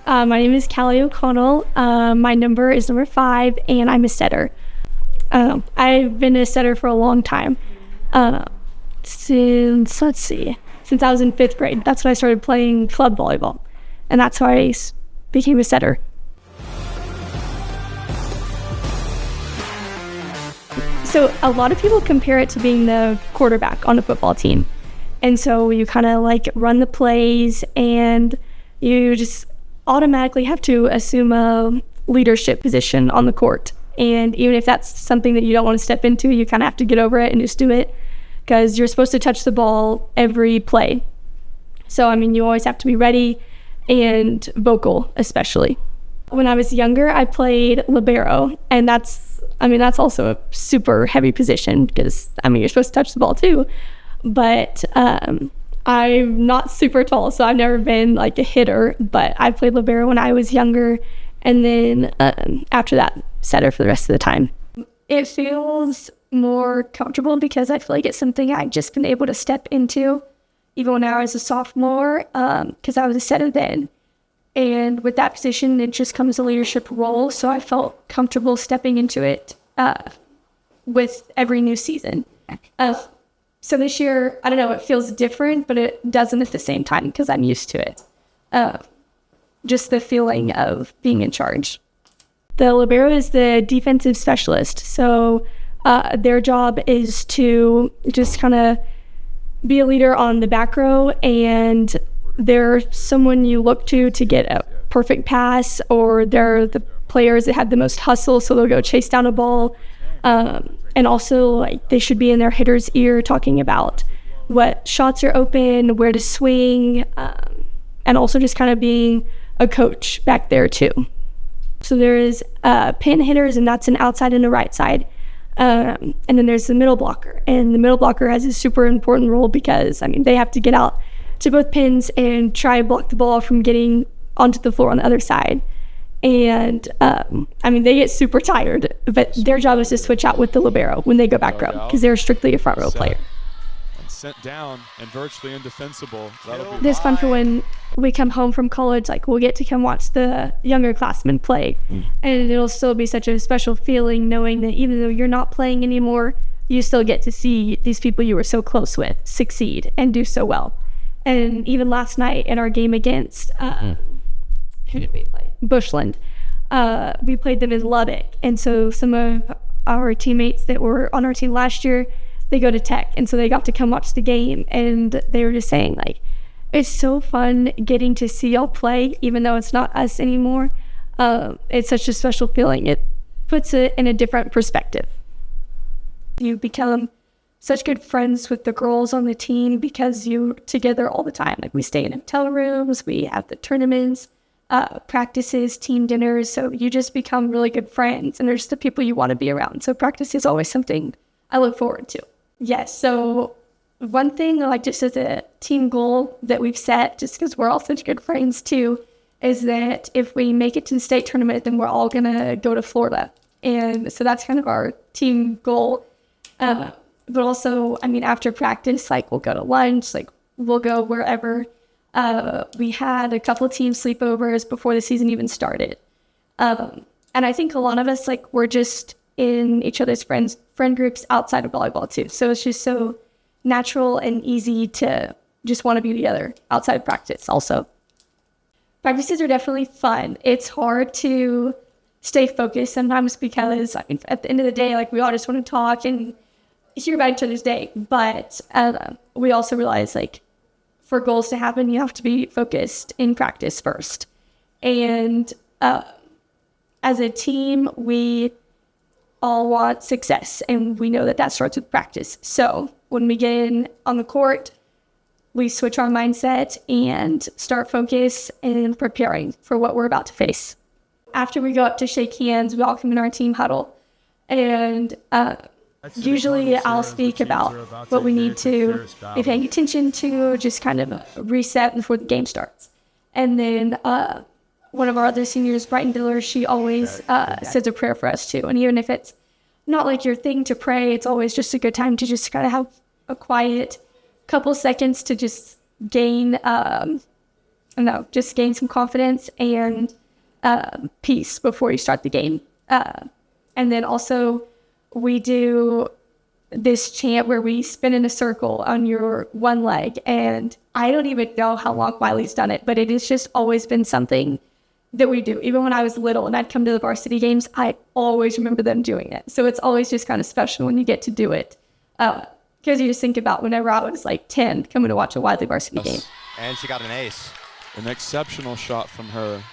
My name is Callie O'Connell. My number is number 5, and I'm a setter. I've been a setter for a long time. Since I was in 5th grade. That's when I started playing club volleyball, and that's how I became a setter. So a lot of people compare it to being the quarterback on a football team. And so you kind of like run the plays, and you just automatically have to assume a leadership position on the court. And even if that's something that you don't want to step into, you kind of have to get over it and just do it, because you're supposed to touch the ball every play. So, you always have to be ready and vocal, especially. When I was younger, I played libero, and that's also a super heavy position because, you're supposed to touch the ball too. But I'm not super tall, so I've never been like a hitter, but I played libero when I was younger, and then after that, setter for the rest of the time. It feels more comfortable because I feel like it's something I've just been able to step into, even when I was a sophomore, because I was a setter then. And with that position, it just comes a leadership role, so I felt comfortable stepping into it with every new season. So this year, I don't know, it feels different, but it doesn't at the same time because I'm used to it. Just the feeling of being in charge. The libero is the defensive specialist. So their job is to just kind of be a leader on the back row, and they're someone you look to get a perfect pass, or they're the players that have the most hustle, so they'll go chase down a ball. And also, like, they should be in their hitter's ear talking about what shots are open, where to swing, and also just kind of being a coach back there too. So there is pin hitters, and that's an outside and a right side. And then there's the middle blocker, and the middle blocker has a super important role because, they have to get out to both pins and try to block the ball from getting onto the floor on the other side. And they get super tired, but their job is to switch out with the libero when they go back row, because they're strictly a front row player. And sent down and virtually indefensible. This fun for when we come home from college, like we'll get to come watch the younger classmen play, and it'll still be such a special feeling knowing that even though you're not playing anymore, you still get to see these people you were so close with succeed and do so well. And even last night in our game against who did we play? Bushland. We played them in Lubbock, and so some of our teammates that were on our team last year, they go to Tech, and so they got to come watch the game, and they were just saying, like, it's so fun getting to see y'all play, even though it's not us anymore. It's such a special feeling. It puts it in a different perspective. You become such good friends with the girls on the team because you're together all the time. Like, we stay in hotel rooms, we have the tournaments, practices, team dinners, so you just become really good friends, and they're just the people you want to be around. So practice is always something I look forward to. Yes, so one thing, like, just as a team goal that we've set, just because we're all such good friends too, is that if we make it to the state tournament, then we're all gonna go to Florida. And so that's kind of our team goal. But also, after practice, like, we'll go to lunch, like, we'll go wherever. We had a couple of team sleepovers before the season even started. And I think a lot of us, like, we're just in each other's friend groups outside of volleyball too. So it's just so natural and easy to just want to be together outside of practice also. Practices are definitely fun. It's hard to stay focused sometimes because, at the end of the day, like, we all just want to talk and hear about each other's day. But we also realize, like, for goals to happen, you have to be focused in practice first. And as a team, we all want success, and we know that starts with practice. So when we get in on the court, we switch our mindset and start focus and preparing for what we're about to face. After we go up to shake hands, we all come in our team huddle, and usually I'll speak about what we need to be paying attention to, just kind of reset before the game starts. And then one of our other seniors, Brighton Diller, she always says a prayer for us too. And even if it's not like your thing to pray, it's always just a good time to just kind of have a quiet couple seconds to just gain just gain some confidence and peace before you start the game. And then also we do this chant where we spin in a circle on your one leg. And I don't even know how long Wylie's done it, but it has just always been something that we do. Even when I was little and I'd come to the varsity games, I always remember them doing it. So it's always just kind of special when you get to do it. Because you just think about whenever I was like 10 coming to watch a Wylie varsity game. And she got an ace. An exceptional shot from her.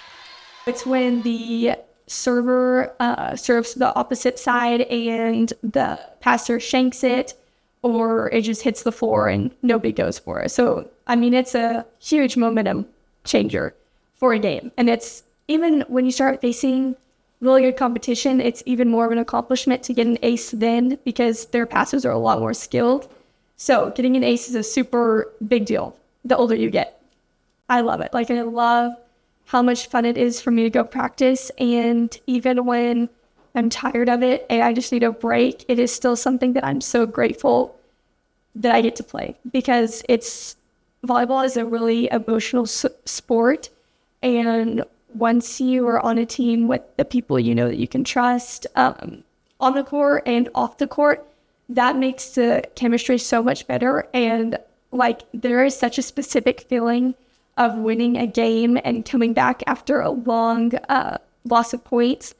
It's when the server serves to the opposite side and the passer shanks it, or it just hits the floor and nobody goes for it. So, I mean, it's a huge momentum changer for a game. And it's even when you start facing really good competition, it's even more of an accomplishment to get an ace then, because their passers are a lot more skilled. So getting an ace is a super big deal the older you get. I love it. Like, I love how much fun it is for me to go practice. And even when I'm tired of it and I just need a break, it is still something that I'm so grateful that I get to play, because volleyball is a really emotional sport. And once you are on a team with the people you know that you can trust on the court and off the court, that makes the chemistry so much better. And like, there is such a specific feeling of winning a game and coming back after a long loss of points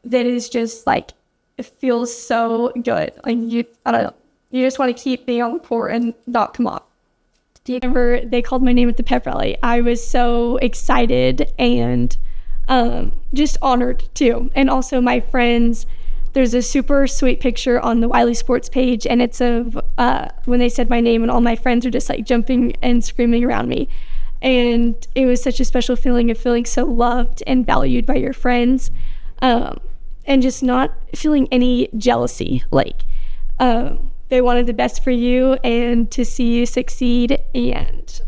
that is just like, it feels so good. Like, I don't know, you just want to keep being on the court and not come off. Whenever they called my name at the pep rally, I was so excited and just honored too. And also my friends, there's a super sweet picture on the Wylie Sports page, and it's of when they said my name, and all my friends are just like jumping and screaming around me. And it was such a special feeling of feeling so loved and valued by your friends, and just not feeling any jealousy. Like, they wanted the best for you and to see you succeed. And,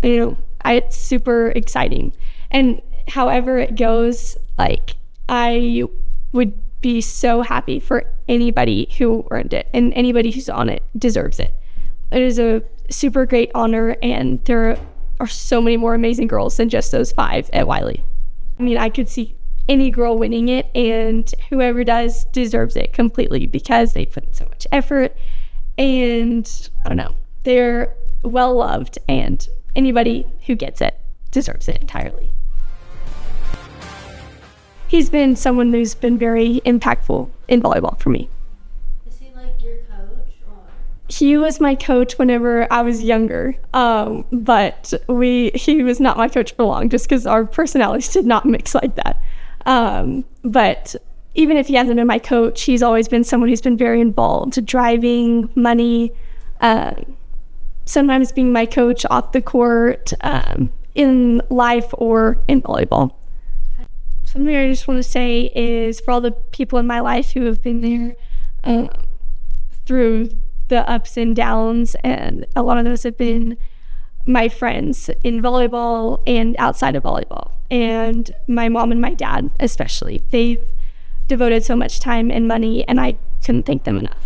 it's super exciting. And however it goes, like, I would be so happy for anybody who earned it, and anybody who's on it deserves it. It is a super great honor, and there are so many more amazing girls than just those 5 at Wylie. I mean, I could see any girl winning it, and whoever does deserves it completely, because they put in so much effort, and I don't know, they're well loved, and anybody who gets it deserves it entirely. He's been someone who's been very impactful in volleyball for me. Is he like your coach, or? He was my coach whenever I was younger, but he was not my coach for long, just because our personalities did not mix like that. But even if he hasn't been my coach, he's always been someone who's been very involved, driving, money, sometimes being my coach off the court, in life or in volleyball. Something I just want to say is, for all the people in my life who have been there through the ups and downs, and a lot of those have been my friends in volleyball and outside of volleyball, and my mom and my dad especially. They've devoted so much time and money, and I couldn't thank them enough.